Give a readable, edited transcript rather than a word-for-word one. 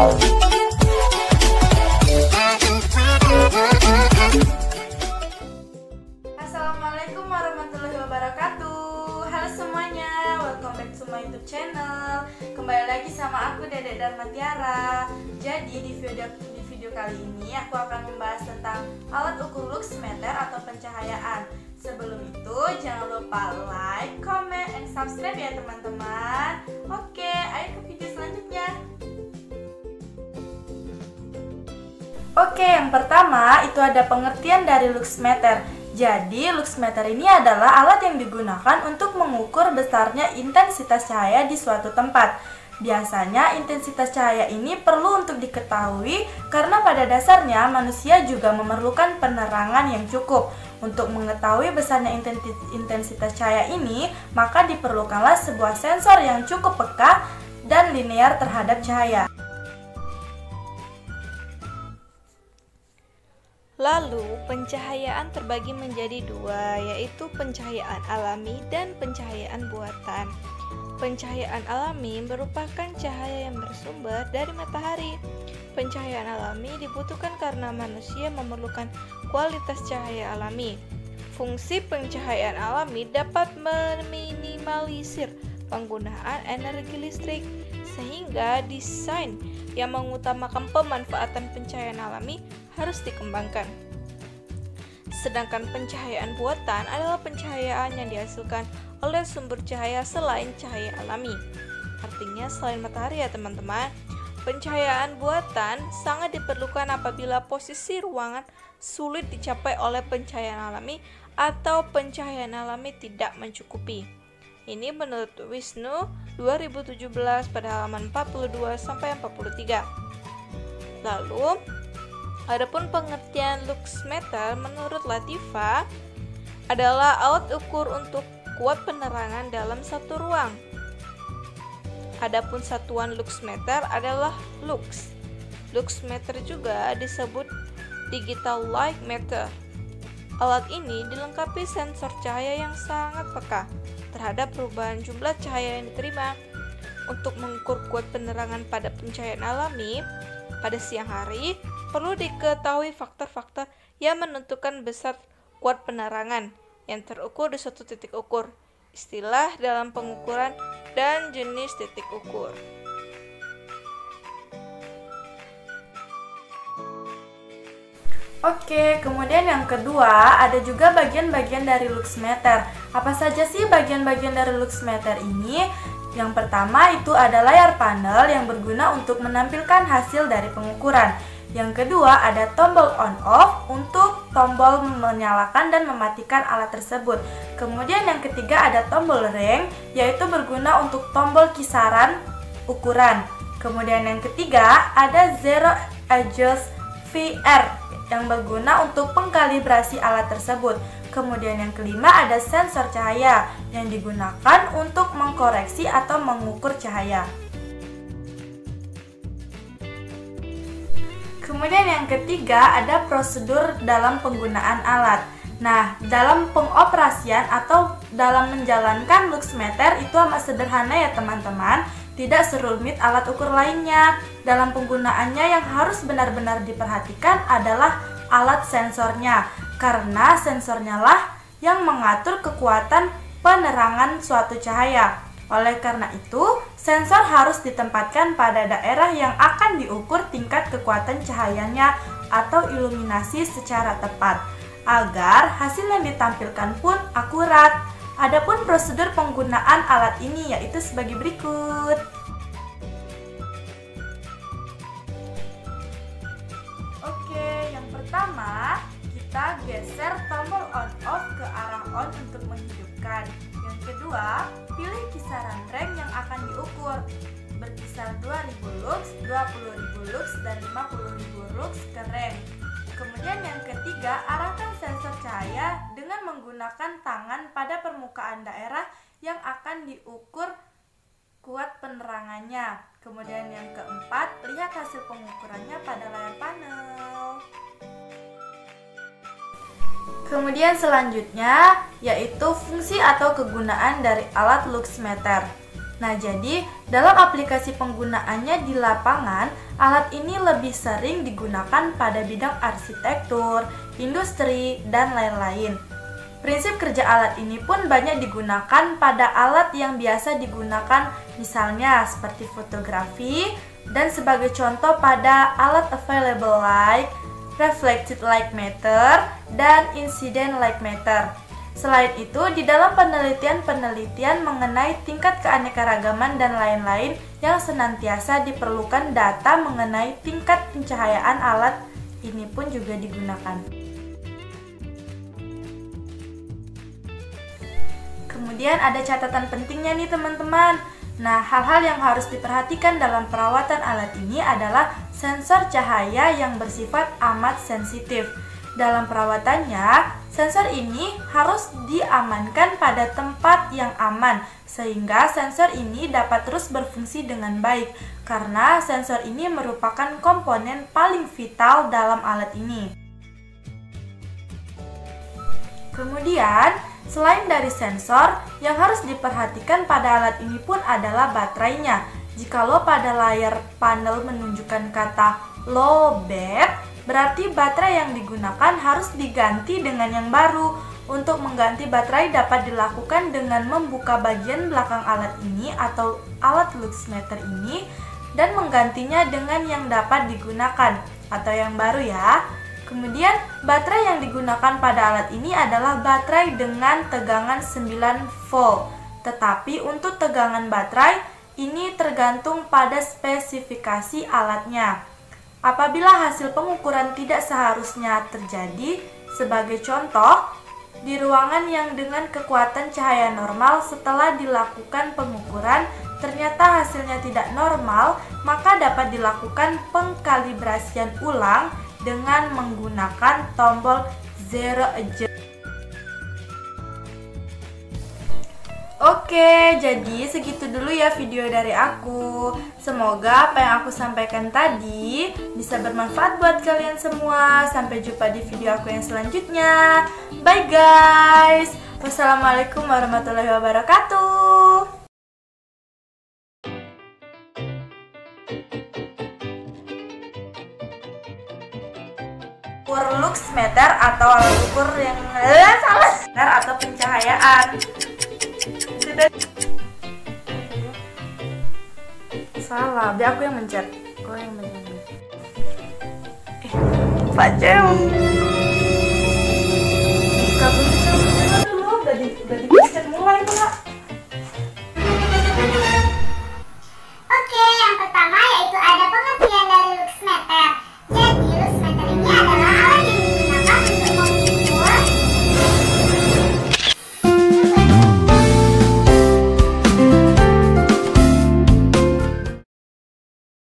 Assalamualaikum warahmatullahi wabarakatuh. Halo semuanya, welcome back to my YouTube channel. Kembali lagi sama aku Dedek Dharma Tiara. Jadi di video kali ini aku akan membahas tentang alat ukur luxmeter atau pencahayaan. Sebelum itu jangan lupa like, comment, and subscribe ya teman-teman. Oke, ayo ke video selanjutnya. Oke, yang pertama itu ada pengertian dari luxmeter. Jadi, luxmeter ini adalah alat yang digunakan untuk mengukur besarnya intensitas cahaya di suatu tempat. Biasanya, intensitas cahaya ini perlu untuk diketahui karena pada dasarnya manusia juga memerlukan penerangan yang cukup. Untuk mengetahui besarnya intensitas cahaya ini, maka diperlukanlah sebuah sensor yang cukup peka dan linear terhadap cahaya. Lalu, pencahayaan terbagi menjadi dua, yaitu pencahayaan alami dan pencahayaan buatan. Pencahayaan alami merupakan cahaya yang bersumber dari matahari. Pencahayaan alami dibutuhkan karena manusia memerlukan kualitas cahaya alami. Fungsi pencahayaan alami dapat meminimalisir penggunaan energi listrik, sehingga desain yang mengutamakan pemanfaatan pencahayaan alami harus dikembangkan. Sedangkan pencahayaan buatan adalah pencahayaan yang dihasilkan oleh sumber cahaya selain cahaya alami. Artinya selain matahari ya teman-teman. Pencahayaan buatan sangat diperlukan apabila posisi ruangan sulit dicapai oleh pencahayaan alami atau pencahayaan alami tidak mencukupi. Ini menurut Wisnu 2017 pada halaman 42 sampai 43. Lalu, adapun pengertian luxmeter menurut Latifah adalah alat ukur untuk kuat penerangan dalam satu ruang. Adapun satuan luxmeter adalah lux. Luxmeter juga disebut digital light meter. Alat ini dilengkapi sensor cahaya yang sangat peka terhadap perubahan jumlah cahaya yang diterima. Untuk mengukur kuat penerangan pada pencahayaan alami pada siang hari, perlu diketahui faktor-faktor yang menentukan besar kuat penerangan yang terukur di suatu titik ukur, istilah dalam pengukuran, dan jenis titik ukur. Oke, kemudian yang kedua ada juga bagian-bagian dari luxmeter. Apa saja sih bagian-bagian dari luxmeter ini? Yang pertama itu ada layar panel yang berguna untuk menampilkan hasil dari pengukuran. Yang kedua ada tombol on-off untuk tombol menyalakan dan mematikan alat tersebut. Kemudian yang ketiga ada tombol ring, yaitu berguna untuk tombol kisaran ukuran. Kemudian yang ketiga ada zero adjust VR yang berguna untuk pengkalibrasi alat tersebut. Kemudian yang kelima ada sensor cahaya yang digunakan untuk mengkoreksi atau mengukur cahaya. Kemudian yang ketiga ada prosedur dalam penggunaan alat. Nah, dalam pengoperasian atau dalam menjalankan luxmeter itu amat sederhana ya teman-teman. Tidak serumit alat ukur lainnya. Dalam penggunaannya yang harus benar-benar diperhatikan adalah alat sensornya, karena sensornya lah yang mengatur kekuatan penerangan suatu cahaya. Oleh karena itu, sensor harus ditempatkan pada daerah yang akan diukur tingkat kekuatan cahayanya atau iluminasi secara tepat, agar hasil yang ditampilkan pun akurat. Adapun prosedur penggunaan alat ini yaitu sebagai berikut. Oke, yang pertama kita geser tombol on-off ke arah on untuk menghidupkan. Yang kedua, pilih kisaran range yang akan diukur, berkisar 2000 lux, 20.000 lux, dan 50.000 lux ke range. Kemudian yang ketiga, arahkan sensor cahaya dengan menggunakan tangan pada permukaan daerah yang akan diukur kuat penerangannya. Kemudian yang keempat, lihat hasil pengukurannya pada layar panel. Kemudian selanjutnya yaitu fungsi atau kegunaan dari alat luxmeter. Nah, jadi dalam aplikasi penggunaannya di lapangan, alat ini lebih sering digunakan pada bidang arsitektur, industri, dan lain-lain. Prinsip kerja alat ini pun banyak digunakan pada alat yang biasa digunakan, misalnya seperti fotografi, dan sebagai contoh pada alat available light, reflected light matter, dan incident light matter. Selain itu, di dalam penelitian mengenai tingkat keanekaragaman dan lain-lain yang senantiasa diperlukan data mengenai tingkat pencahayaan alat ini pun juga digunakan. Kemudian ada catatan pentingnya nih teman-teman. Nah, hal-hal yang harus diperhatikan dalam perawatan alat ini adalah sensor cahaya yang bersifat amat sensitif. Dalam perawatannya, sensor ini harus diamankan pada tempat yang aman, sehingga sensor ini dapat terus berfungsi dengan baik, karena sensor ini merupakan komponen paling vital dalam alat ini. Kemudian, selain dari sensor, yang harus diperhatikan pada alat ini pun adalah baterainya. Jikalau pada layar panel menunjukkan kata low bat, berarti baterai yang digunakan harus diganti dengan yang baru. Untuk mengganti baterai dapat dilakukan dengan membuka bagian belakang alat ini atau alat luxmeter ini dan menggantinya dengan yang dapat digunakan atau yang baru ya. Kemudian baterai yang digunakan pada alat ini adalah baterai dengan tegangan 9 volt. Tetapi untuk tegangan baterai ini tergantung pada spesifikasi alatnya. Apabila hasil pengukuran tidak seharusnya terjadi, sebagai contoh, di ruangan yang dengan kekuatan cahaya normal setelah dilakukan pengukuran ternyata hasilnya tidak normal, maka dapat dilakukan pengkalibrasian ulang dengan menggunakan tombol zero adjust. Oke, jadi segitu dulu ya video dari aku. Semoga apa yang aku sampaikan tadi bisa bermanfaat buat kalian semua. Sampai jumpa di video aku yang selanjutnya. Bye guys. Wassalamualaikum warahmatullahi wabarakatuh. Ukur luxmeter atau alat ukur yang salah atau pencahayaan. Salah, biar aku yang mencet. Kau yang mencet. Pak Cem.